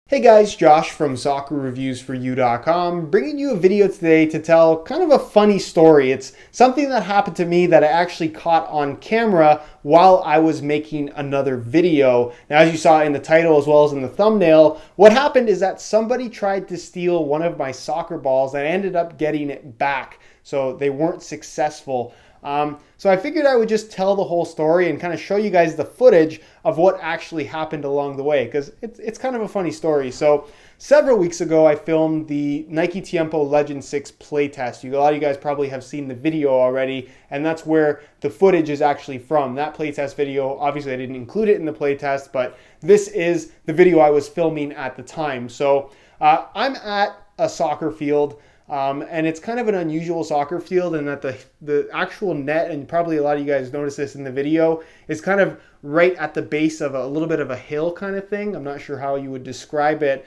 Hey guys, Josh from soccerreviewsforyou.com, bringing you a video today to tell kind of a funny story. It's something that happened to me that I actually caught on camera while I was making another video. Now, as you saw in the title as well as in the thumbnail, what happened is that somebody tried to steal one of my soccer balls and I ended up getting it back. So they weren't successful. So I figured I would just tell the whole story and kind of show you guys the footage of what actually happened along the way, because it's kind of a funny story. So several weeks ago, I filmed the Nike Tiempo Legend 6 playtest. A lot of you guys probably have seen the video already, and that's where the footage is actually from. That playtest video, obviously I didn't include it in the playtest, but this is the video I was filming at the time. So I'm at a soccer field. And it's kind of an unusual soccer field in that the actual net, and probably a lot of you guys notice this in the video, is kind of right at the base of a little bit of a hill kind of thing. I'm not sure how you would describe it.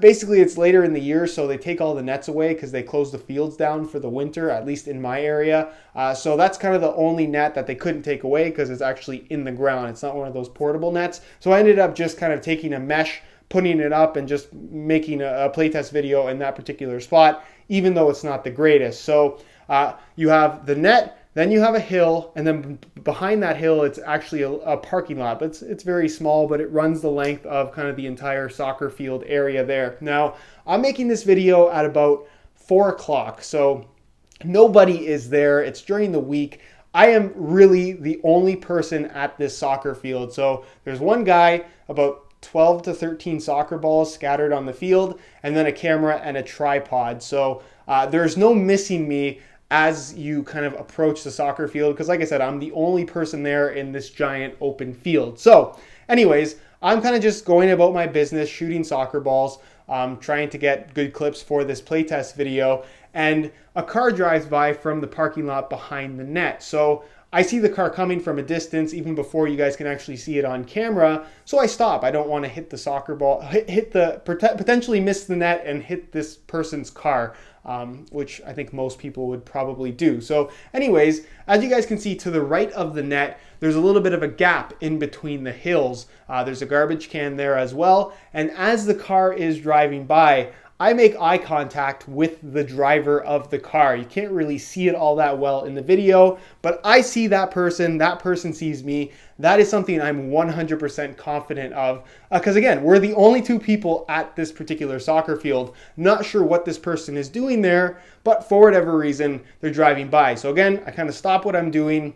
Basically it's later in the year, so they take all the nets away because they close the fields down for the winter, at least in my area. So that's kind of the only net that they couldn't take away because it's actually in the ground. It's not one of those portable nets. So I ended up just kind of taking a mesh, putting it up and just making a playtest video in that particular spot, even though it's not the greatest. So you have the net, then you have a hill, and then behind that hill, it's actually a parking lot. But it's very small, but it runs the length of kind of the entire soccer field area there. Now, I'm making this video at about 4 o'clock, so nobody is there. It's during the week. I am really the only person at this soccer field. So there's one guy, about 12 to 13 soccer balls scattered on the field, and then a camera and a tripod. So there's no missing me as you kind of approach the soccer field, because like I said, I'm the only person there in this giant open field. So anyways, I'm kind of just going about my business, shooting soccer balls, trying to get good clips for this playtest video, and a car drives by from the parking lot behind the net. So I see the car coming from a distance even before you guys can actually see it on camera. So I stop. I don't want to hit the soccer ball, potentially miss the net and hit this person's car, which I think most people would probably do. So anyways, as you guys can see to the right of the net, there's a little bit of a gap in between the hills. There's a garbage can there as well. And as the car is driving by, I make eye contact with the driver of the car. You can't really see it all that well in the video, but I see that person sees me. That is something I'm 100% confident of, because again, we're the only two people at this particular soccer field. Not sure what this person is doing there, but for whatever reason, they're driving by. So again, I kind of stop what I'm doing,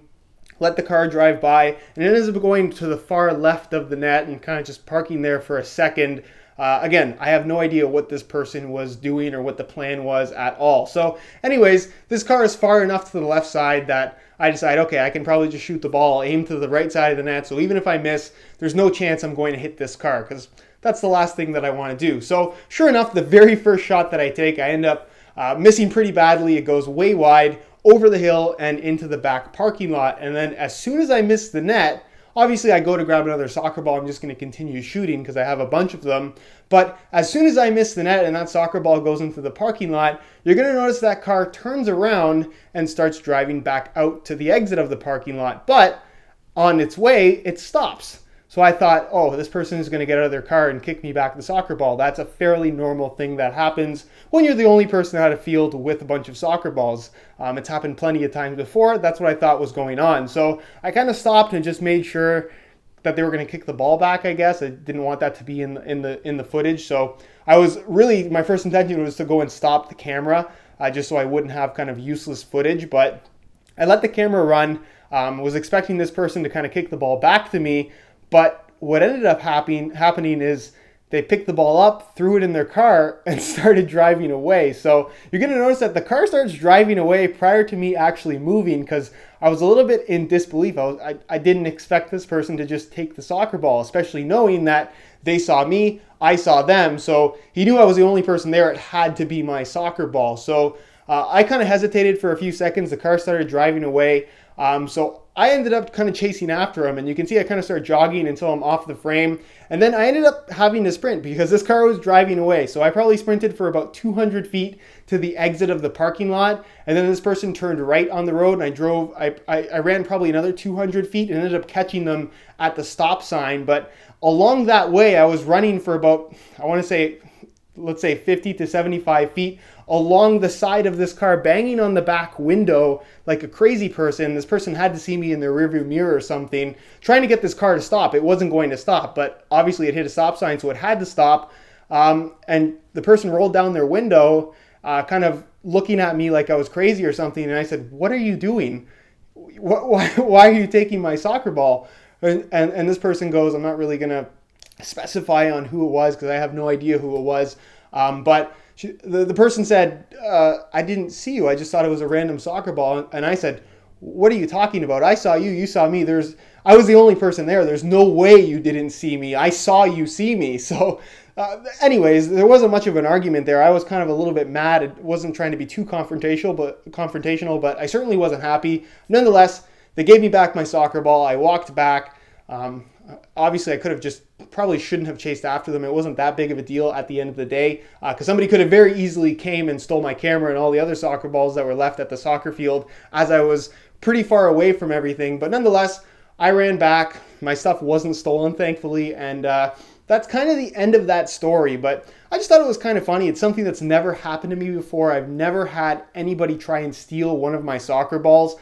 let the car drive by, and it ends up going to the far left of the net and kind of just parking there for a second. Again, I have no idea what this person was doing or what the plan was at all. So anyways, this car is far enough to the left side that I decide, okay, I can probably just shoot the ball, aim to the right side of the net. So even if I miss, there's no chance I'm going to hit this car, because that's the last thing that I want to do. So sure enough, the very first shot that I take, I end up missing pretty badly. It goes way wide over the hill and into the back parking lot. And then as soon as I miss the net, obviously, I go to grab another soccer ball. I'm just going to continue shooting because I have a bunch of them. But as soon as I miss the net and that soccer ball goes into the parking lot, you're going to notice that car turns around and starts driving back out to the exit of the parking lot. But on its way, it stops. So I thought, oh, this person is going to get out of their car and kick me back the soccer ball. That's a fairly normal thing that happens when you're the only person at a field with a bunch of soccer balls. It's happened plenty of times before. That's what I thought was going on. So I kind of stopped and just made sure that they were going to kick the ball back, I guess. I didn't want that to be in the footage. So I was really, my first intention was to go and stop the camera, just so I wouldn't have kind of useless footage. But I let the camera run, was expecting this person to kind of kick the ball back to me. But what ended up happening is they picked the ball up, threw it in their car, and started driving away. So you're going to notice that the car starts driving away prior to me actually moving, because I was a little bit in disbelief. I didn't expect this person to just take the soccer ball, especially knowing that they saw me, I saw them. So he knew I was the only person there. It had to be my soccer ball. So I kind of hesitated for a few seconds. The car started driving away. So I ended up kind of chasing after him, and you can see I kind of started jogging until I'm off the frame. And then I ended up having to sprint because this car was driving away. So I probably sprinted for about 200 feet to the exit of the parking lot. And then this person turned right on the road, and I ran probably another 200 feet and ended up catching them at the stop sign. But along that way, I was running for about, I want to say, let's say 50 to 75 feet along the side of this car, banging on the back window like a crazy person. This person had to see me in their rearview mirror or something, trying to get this car to stop. It wasn't going to stop, but obviously it hit a stop sign, so it had to stop. And the person rolled down their window, kind of looking at me like I was crazy or something. And I said, "What are you doing? Why are you taking my soccer ball?" And this person goes, "I'm not really going to specify on who it was because I have no idea who it was." But the person said, "I didn't see you. I just thought it was a random soccer ball." And I said, "What are you talking about? I saw you. You saw me. I was the only person there. There's no way you didn't see me. I saw you see me." So anyways, there wasn't much of an argument there. I was kind of a little bit mad. It wasn't trying to be too confrontational, but I certainly wasn't happy. Nonetheless, they gave me back my soccer ball. I walked back. Obviously, I could have probably shouldn't have chased after them. It wasn't that big of a deal at the end of the day, because somebody could have very easily came and stole my camera and all the other soccer balls that were left at the soccer field, as I was pretty far away from everything. But nonetheless, I ran back. My stuff wasn't stolen, thankfully, and that's kind of the end of that story. But I just thought it was kind of funny. It's something that's never happened to me before. I've never had anybody try and steal one of my soccer balls.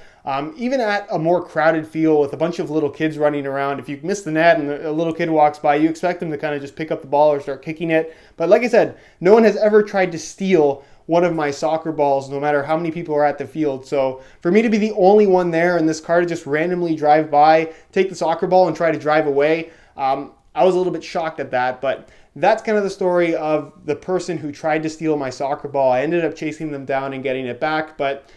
Even at a more crowded field with a bunch of little kids running around, if you miss the net and a little kid walks by, you expect them to kind of just pick up the ball or start kicking it. But like I said, no one has ever tried to steal one of my soccer balls, no matter how many people are at the field. So for me to be the only one there and this car to just randomly drive by, take the soccer ball and try to drive away, I was a little bit shocked at that. But that's kind of the story of the person who tried to steal my soccer ball. I ended up chasing them down and getting it back. But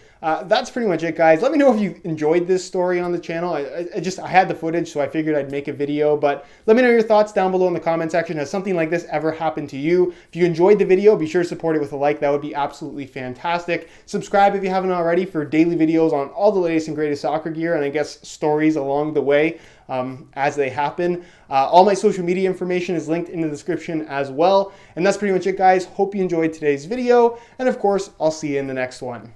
that's pretty much it, guys. Let me know if you enjoyed this story on the channel. I had the footage, so I figured I'd make a video. But let me know your thoughts down below in the comment section. Has something like this ever happened to you? If you enjoyed the video, be sure to support it with a like. That would be absolutely fantastic. Subscribe if you haven't already for daily videos on all the latest and greatest soccer gear, and I guess stories along the way as they happen. All my social media information is linked in the description as well. And that's pretty much it, guys. Hope you enjoyed today's video. And of course, I'll see you in the next one.